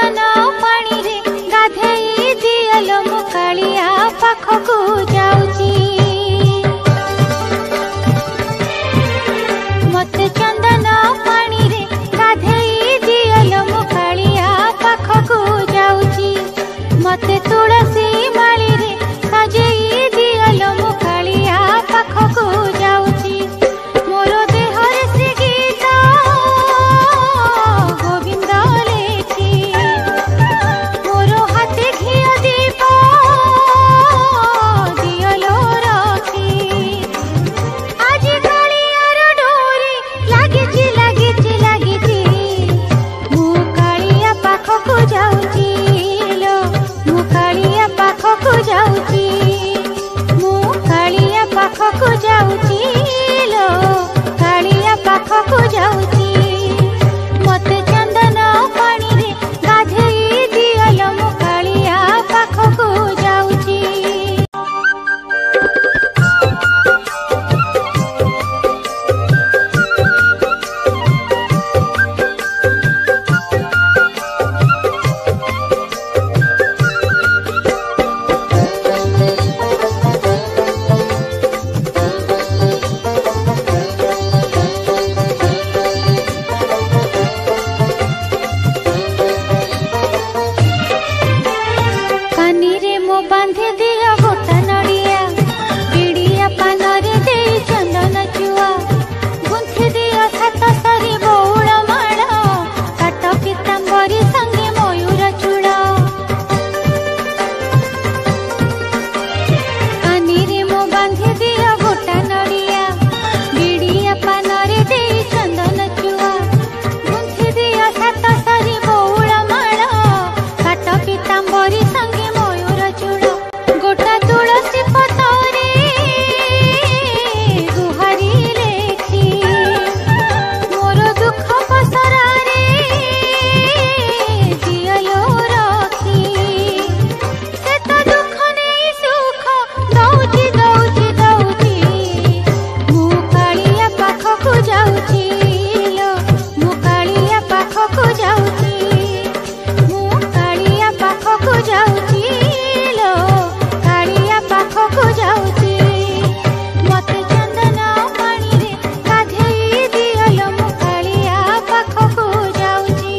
चंदन पानी रे गाधेई दियलो मु कालिया पाखकु जाउची मते चंदन पानी रे गाधेई दियलो मु कालिया पाखकु जाउची मते तुलसी माली रे सजेई दियलो मु कालिया पाखकु जाउची मोरो देहर से गीत गोविंद लेखी मोरो हाथे घिया दीप दियलो रखी आज कालियार डोरी लागिची लागिची लागिची मु कालिया पाखकु जाउची लो मु कालिया पाखकु जाउची मु कालिया पाखकु जाउची लो कालिया पाखकु जाउची मते चंदन पानी रे गाधेई दियलो मु कालिया पाखकु जाउची कानी रे मो बांधे दिया गोटा नड़िया पीड़िया पानरे दे चंदन चुआ गुंथि दिया छात सरी बौल माड़ काट पीतांबरी संगे मयूर चूड़ कानी रे मो बांधे दिया गोटा नड़िया पीड़िया पानरे दे चंदन चुआ गुंथि दिया छात सरी बौल माड़ काट पीतांबरी संगे मयूर चूड़ गोटा तुलसी पतरे गुहारी लेखी मोर दुख पसरारे दियलो रखी से तो दुख नहीं सुख दौची दौची दौची मु कालिया पाखकु जाउची लो मु कालिया पाखकु जाउची मु कालिया पाखकु जाउची लो कालिया पाखकु जाउची मते चंदन पानी रे गाधेई दियलो मु कालिया पाखकु जाउची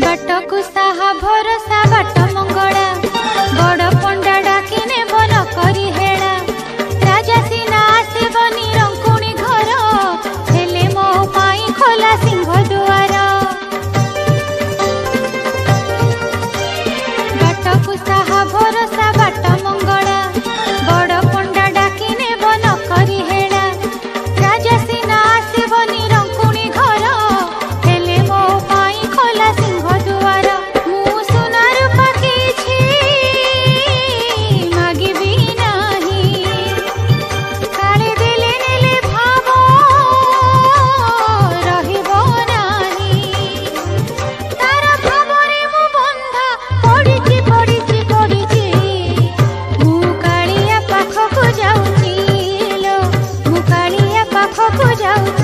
बाटकु साहा भरोसा बाट मंगला बड़ पंडा डाकी नेब न करी हेड़ा राजा सिना आसबनी रंकुणी घर हेले मो पाई खोला सिंह दुआर बाटकु साहा भरोसा बाट मंगला बड़ पंडा डाकी नेब न करी हेड़ा राजा सिना आसबनी रंकुणी घर हेले मो पाई खोला सिंह दुआर मु सुनार पाकिछि मागिबी नाही काले देले नेले भाव रहिबो नाही तार भावरे मु बंधा पड़िछि पड़िछि पड़िछि मु कालिया पाखकु जाउची लो मु कालिया पाखकु जाउची